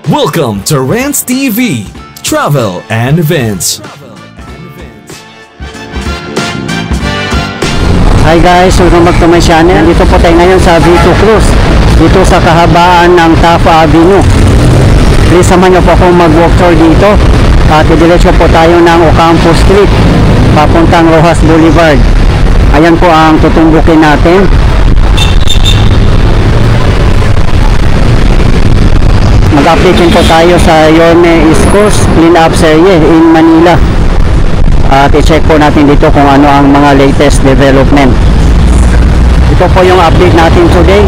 Welcome to Rants TV, Travel and Events. Hi guys, welcome back to my channel. Dito po tayo ngayon sa Vito Cruz, dito sa kahabaan ng Tafa Avenue. Please samahan niyo po akong mag-walk tour dito at didiretso po tayo ng Ocampo Street papuntang Rojas Boulevard. Ayan po ang tutumbukin natin. Mag-update po tayo sa Yorme East Coast Clean-up Serie in Manila at i-check po natin dito kung ano ang mga latest development. Ito po yung update natin today,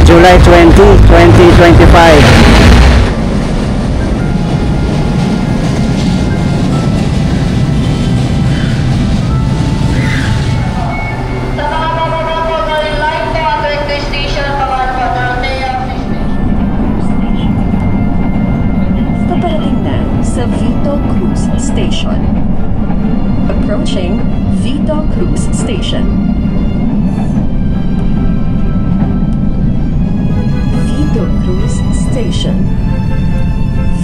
July 20, 2025. Vito Cruz Station. Approaching Vito Cruz Station. Vito Cruz Station.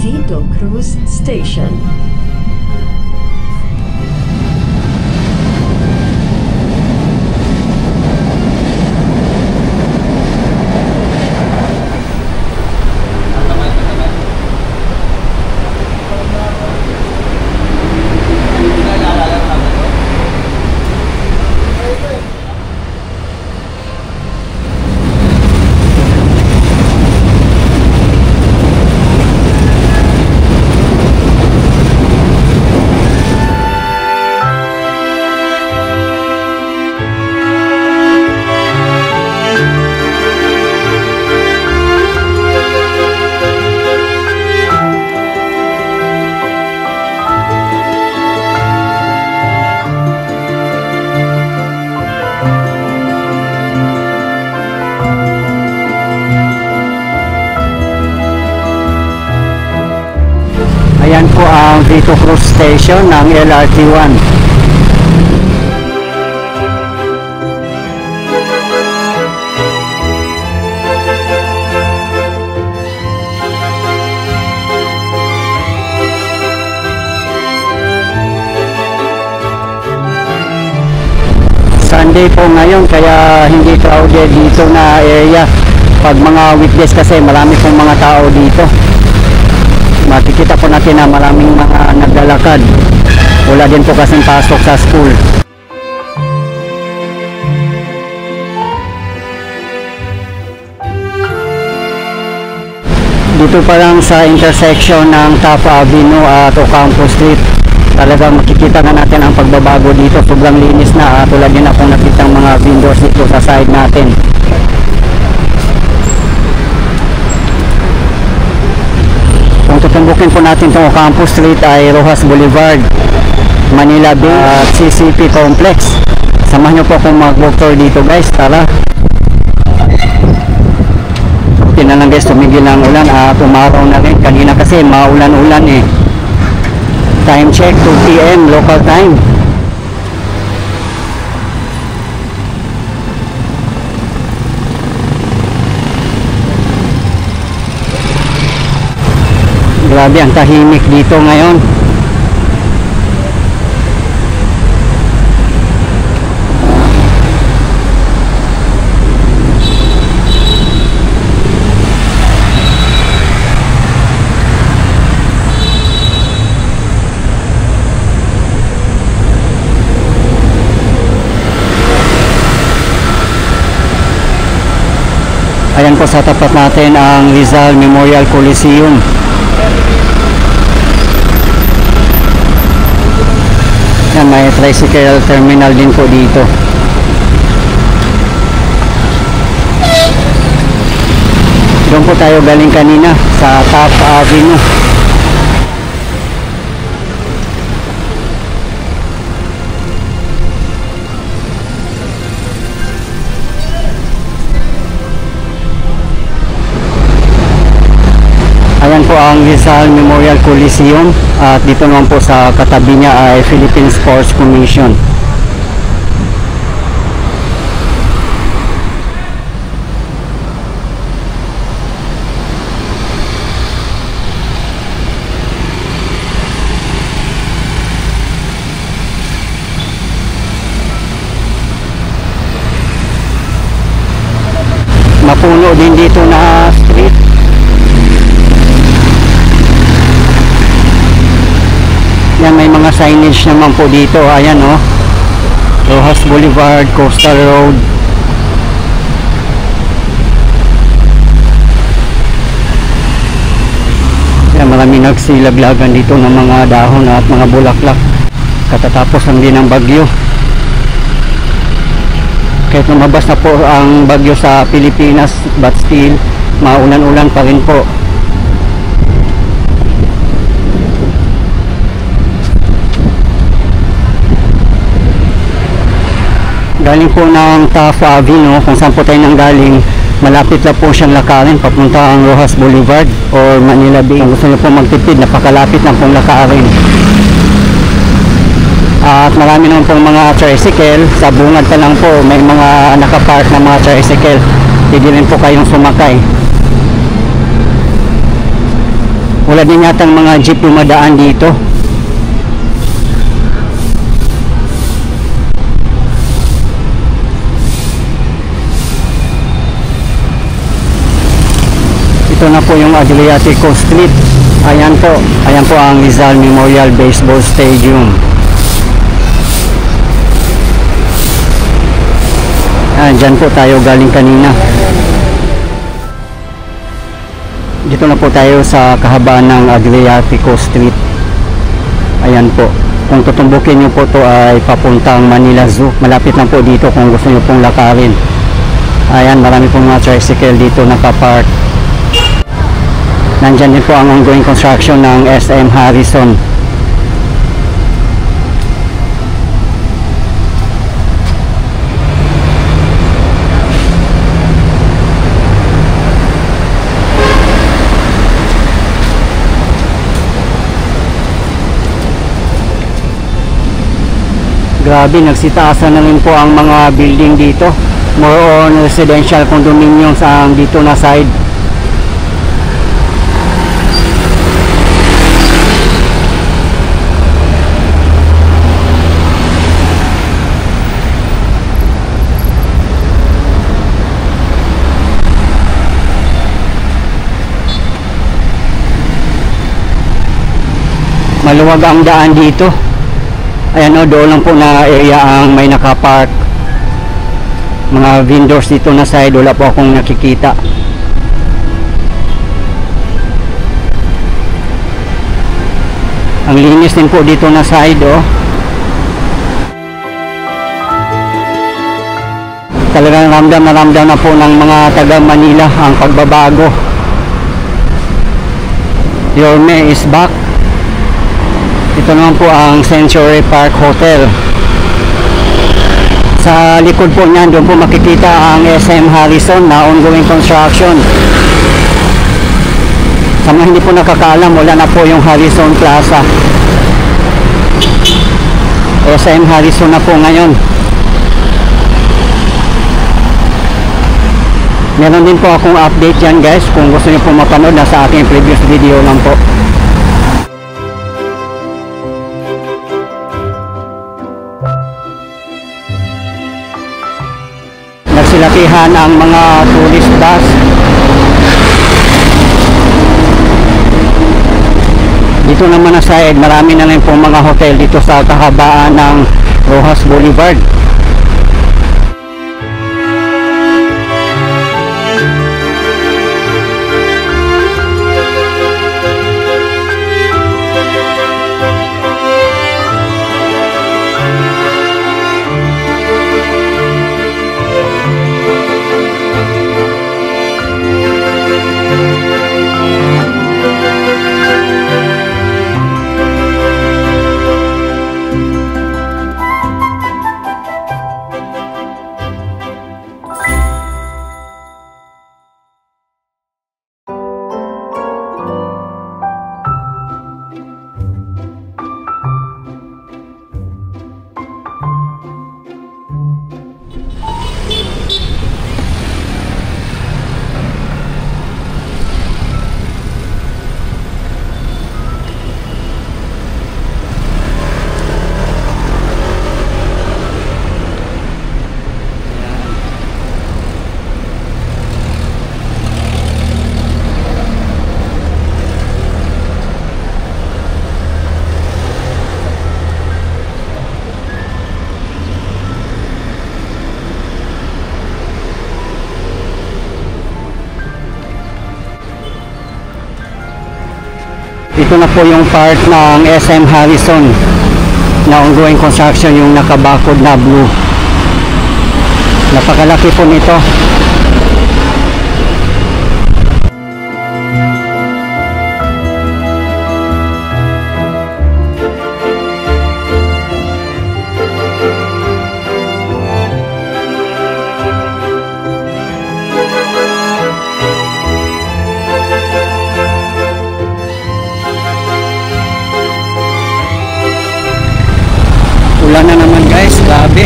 Vito Cruz Station. Ayan po ang Vito Cruz Station ng LRT1. Sunday po ngayon kaya hindi crowded dito na area. Pag mga weekdays kasi marami pong mga tao dito. Makikita po natin na maraming mga naglalakad. Wala din po kasing pasok sa school. Dito pa lang sa intersection ng Tafa Avenue at Ocampo Street, talagang makikita na natin ang pagbabago dito. Sobrang linis na at wala din akong nakitang mga windows dito sa side natin. Kung tutumbukin po natin itong Ocampo Street ay Rojas Boulevard, Manila Bay at CCP Complex. Samahan nyo po akong mag-walk tour dito guys, tara. Okay na lang guys, tumigil ang ulan at umaraw na rin. Kanina kasi maulan-ulan eh. Time check 2 PM local time. Grabe ang tahimik dito ngayon. Ayan po sa tapat natin ang Rizal Memorial Coliseum. Yan, may tricycle terminal din po dito. Doon po tayo galing kanina sa Tafa Avenue. Ayan po ang Rizal Memorial Coliseum at dito naman po sa katabi niya ay Philippine Sports Commission. mapuno din dito na street. Yan, may mga signage naman po dito. Ayan oh, Rojas Boulevard, Coastal Road. Yan, marami nagsilaglagan dito ng mga dahon at mga bulaklak. Katatapos lang din ng bagyo. Kahit lumabas na po ang bagyo sa Pilipinas, but still maulan-ulan pa rin po. Galing po ng Taft Avenue, kung saan po tayo nang galing, malapit lang po siyang lakarin papunta ang Rojas Boulevard or Manila Bay. Kung gusto niyo po magtipid, napakalapit lang pong lakarin. At marami naman pong mga tricycle, sa bungad pa lang po may mga nakapark na mga tricycle. Hindi rin po kayong sumakay. Wala din yatang mga jeep dumadaan dito. Ito na po yung Adriatico Street. Ayan po ang Rizal Memorial Baseball Stadium. Dyan po tayo galing kanina. Dito na po tayo sa kahabaan ng Adriatico Street. Ayan po. Kung tutumbukin nyo po to ay papuntang Manila Zoo. Malapit lang po dito kung gusto nyo pong lakarin. Ayan, marami pong mga tricycle dito nakapark. Nandyan din po ang ongoing construction ng SM Harrison. Grabe, nagsitaasan na rin po ang mga building dito. More on residential condominiums ang dito na side. Maluwag ang daan dito. Ayan o, doon lang po na area ang may nakapark. Mga vendors dito na side, wala po akong nakikita. Ang linis din po dito na side o. Talagang ramdam na po ng mga taga Manila ang pagbabago. Yorme is back. Ito naman po ang Century Park Hotel. Sa likod po niyan, doon po makikita ang SM Harrison na ongoing construction. Sa mga hindi po nakakaalam, wala na po yung Harrison Plaza. SM Harrison na po ngayon. Meron din po akong update yan guys. Kung gusto niyo po mapanood, nasa aking previous video lang po. Nagsilakihan ang mga tourist bus. Dito naman na side, marami na rin pong mga hotel dito sa kahabaan ng Rojas Boulevard. Ito na po yung part ng SM Harrison na ongoing construction, yung nakabakod na blue. Napakalaki po nito. Ulan na naman guys, grabe.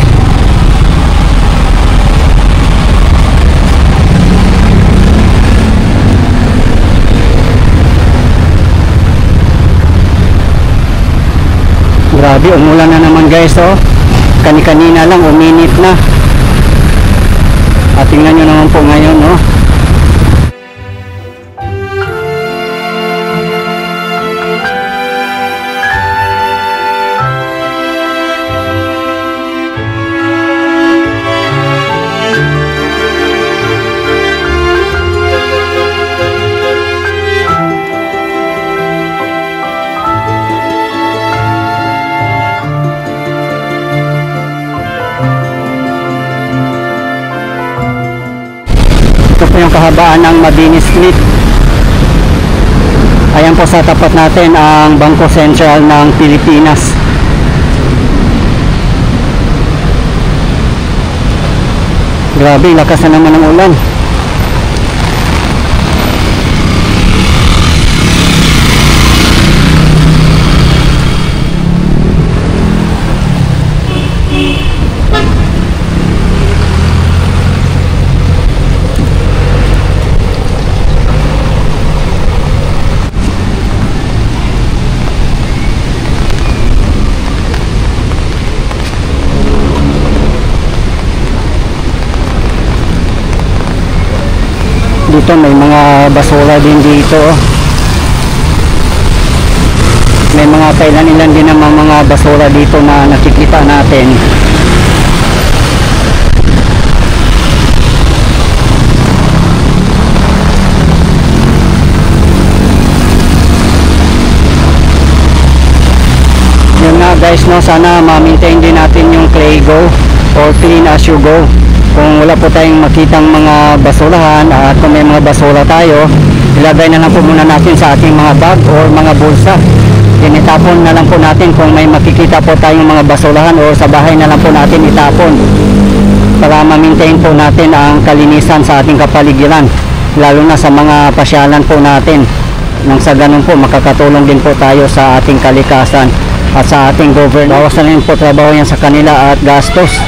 Grabe, umulan na naman guys, oh. Kani-kanina lang, uminit na. At tingnan nyo naman po ngayon, oh. Ito po yung kahabaan ng Mabini Street. Ayan po sa tapat natin ang Bangko Sentral ng Pilipinas. Grabe, lakas na naman ng ulan. Dito may mga basura din dito, oh. May mga kailan-ilan din naman mga basura dito na nakikita natin. Yun nga guys, no, sana ma-maintain din natin yung Clay Go or Clean As You Go. Kung wala po tayong makitang mga basurahan at kung may mga basura tayo, ilagay na lang po muna natin sa ating mga bag or mga bulsa. Itapon na lang po natin kung may makikita po tayong mga basurahan o sa bahay na lang po natin itapon para ma-maintain po natin ang kalinisan sa ating kapaligiran, lalo na sa mga pasyalan po natin. Nang sa ganun po makakatulong din po tayo sa ating kalikasan at sa ating government. Bawasan rin po trabaho yan sa kanila at gastos.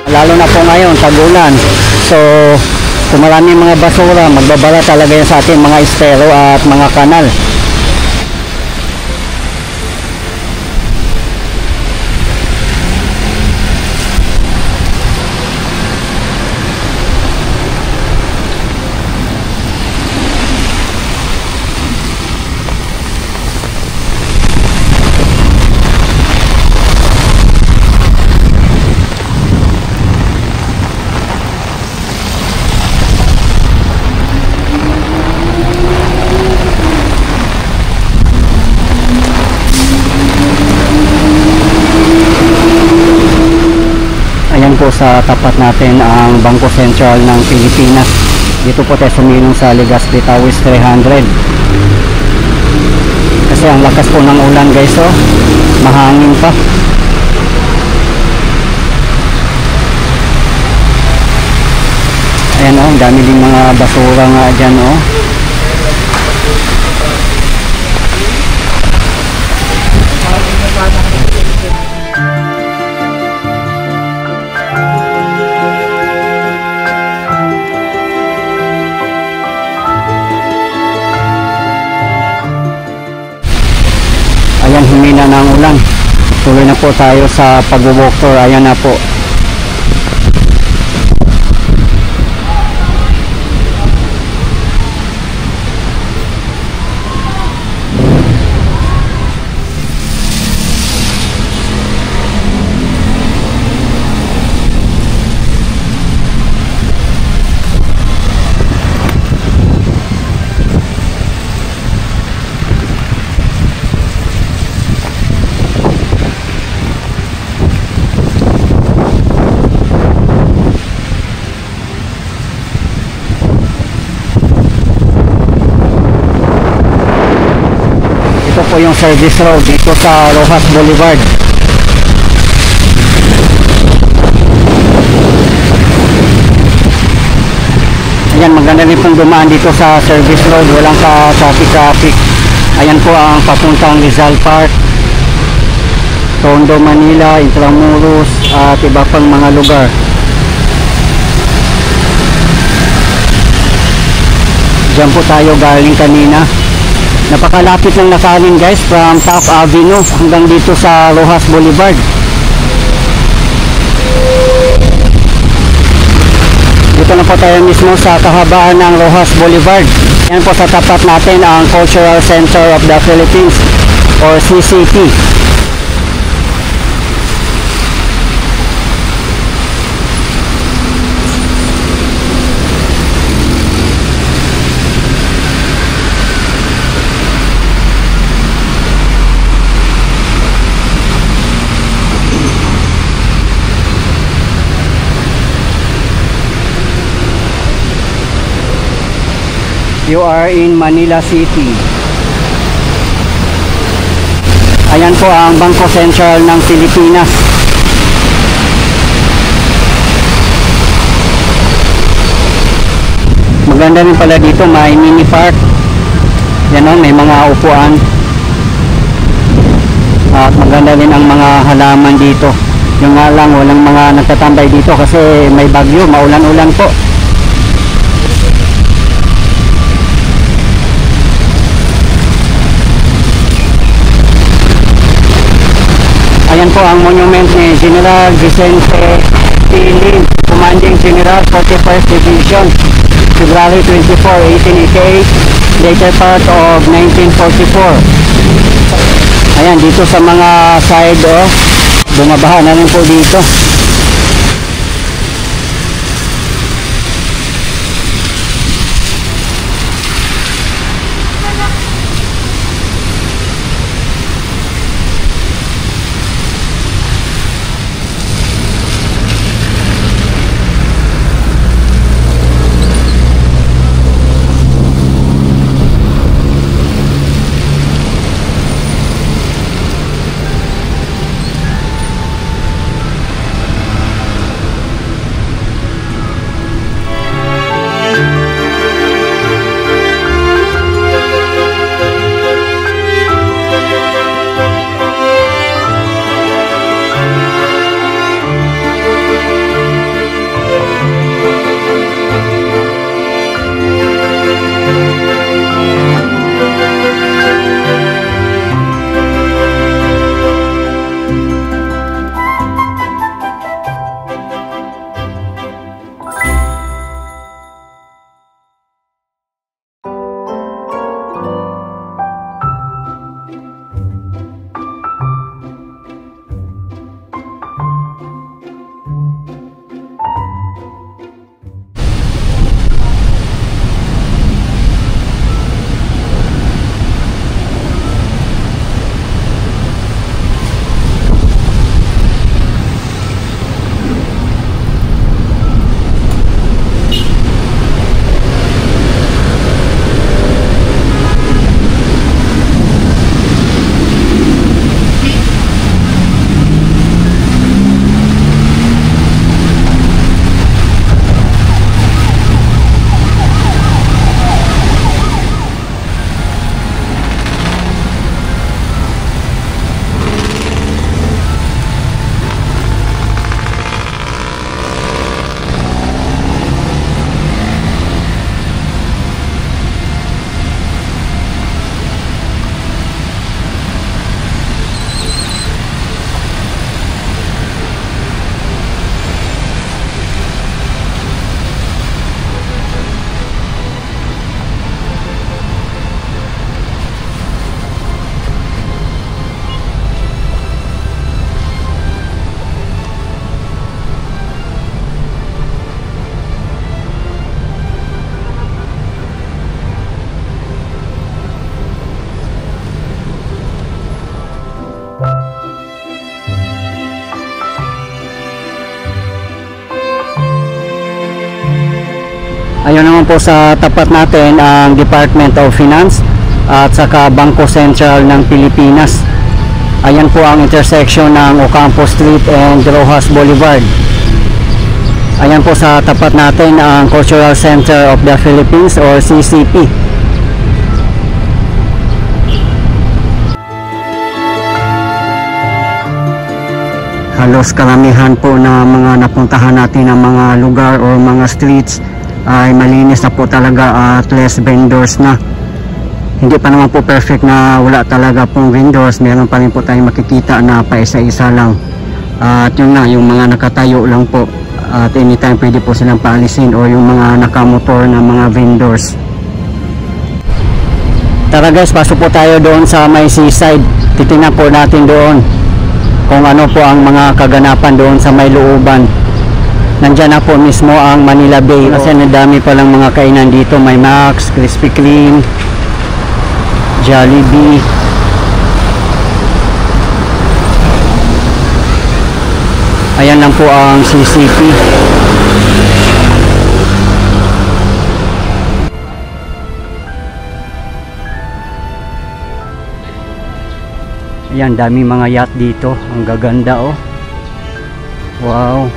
Lalo na po ngayon, tag-ulan. So, kung marami mga basura, magbabara talaga yan sa ating mga estero at mga kanal. Ayan po sa tapat natin ang Bangko Sentral ng Pilipinas. Dito po tayo sumilong sa Legazpi Towers 300. Kasi ang lakas po ng ulan guys, oh. Mahangin pa. Ayan, oh, ang dami din mga basura nga dyan, oh. Ayan, humina na ang ulan. Tuloy na po tayo sa pag-walk tour. Ayan na po. Ito po yung service road dito sa Rojas Boulevard. Ayan, maganda rin pong dumaan dito sa service road, walang ka traffic. Ayan po ang papuntang Rizal Park, Tondo, Manila, Intramuros at iba pang mga lugar. Diyan po tayo galing kanina. Napakalapit lang na sa amin guys, from Taft Avenue hanggang dito sa Rojas Boulevard. Dito na po tayo mismo sa kahabaan ng Rojas Boulevard. Yan po sa tapat natin ang Cultural Center of the Philippines or CCP. You are in Manila City. Ayan po ang Bangko Sentral ng Pilipinas. Maganda rin pala dito, may mini park. Yan o, may mga upuan. At maganda rin ang mga halaman dito. Yung nga lang, walang mga nagtatambay dito kasi may bagyo, maulan-ulan po. Ayan po ang monument ni General Vicente P. Lim, Commanding General 41st Division, February 24, 1888, later part of 1944. Ayan, dito sa mga side, bumabaha na rin po dito. Ayun naman po sa tapat natin ang Department of Finance at saka Bangko Sentral ng Pilipinas. Ayan po ang intersection ng Ocampo Street and Rojas Boulevard. Ayan po sa tapat natin ang Cultural Center of the Philippines or CCP. Halos karamihan po na mga napuntahan natin ng mga lugar o mga streets ay malinis na po talaga at less vendors na. Hindi pa naman po perfect na wala talaga pong vendors. Meron pa rin po tayong makikita na paisa-isa lang. At yun na, yung mga nakatayo lang po. At anytime pwede po silang paalisin o yung mga nakamotor na mga vendors. Tara guys, pasok po tayo doon sa may seaside. Titingnan po natin doon kung ano po ang mga kaganapan doon sa may looban. Nandyan na po mismo ang Manila Bay. Kasi nadami palang mga kainan dito. May Max, Krispy Kreme, Jollibee. Ayan lang po ang CCP. Ayan, dami mga yacht dito. Ang gaganda oh. Wow.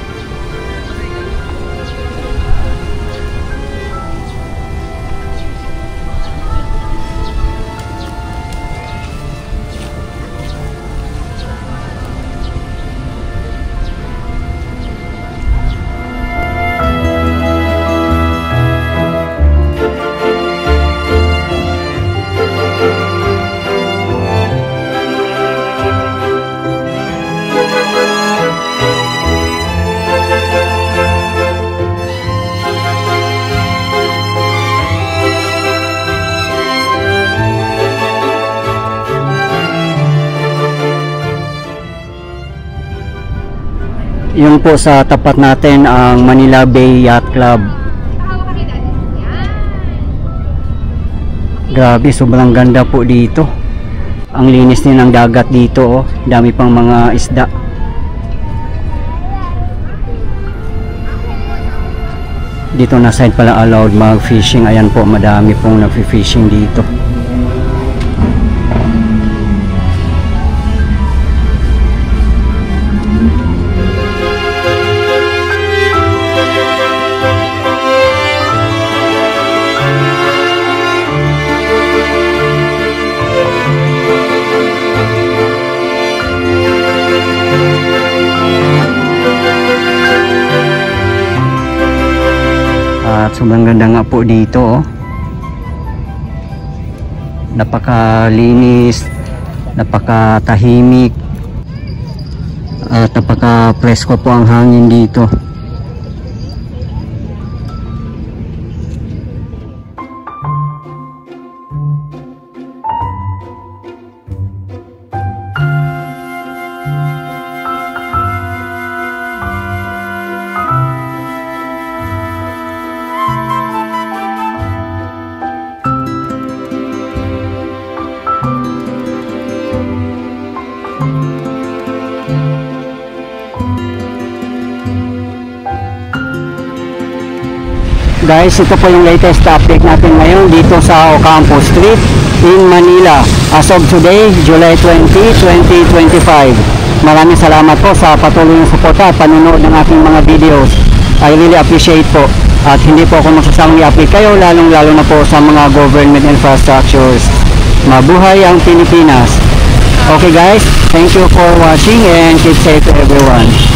Yun po sa tapat natin ang Manila Bay Yacht Club. Grabe, sobrang ganda po dito. Ang linis din ng dagat dito oh. Dami pang mga isda. Dito na side pala allowed mag fishing. Ayan po, madami pong nag-fishing dito. At sobrang ganda nga po dito oh. Napakalinis, napakatahimik, at napaka-presko po ang hangin dito. Guys, ito po yung latest update natin ngayon dito sa Ocampo Street in Manila as of today, July 20, 2025. Maraming salamat po sa patuloy ng suporta at panunood ng aking mga videos. I really appreciate po, at hindi po ako masasamang i-update kayo lalong lalo na po sa mga government infrastructures. Mabuhay ang Pilipinas. Okay guys, thank you for watching and keep safe everyone.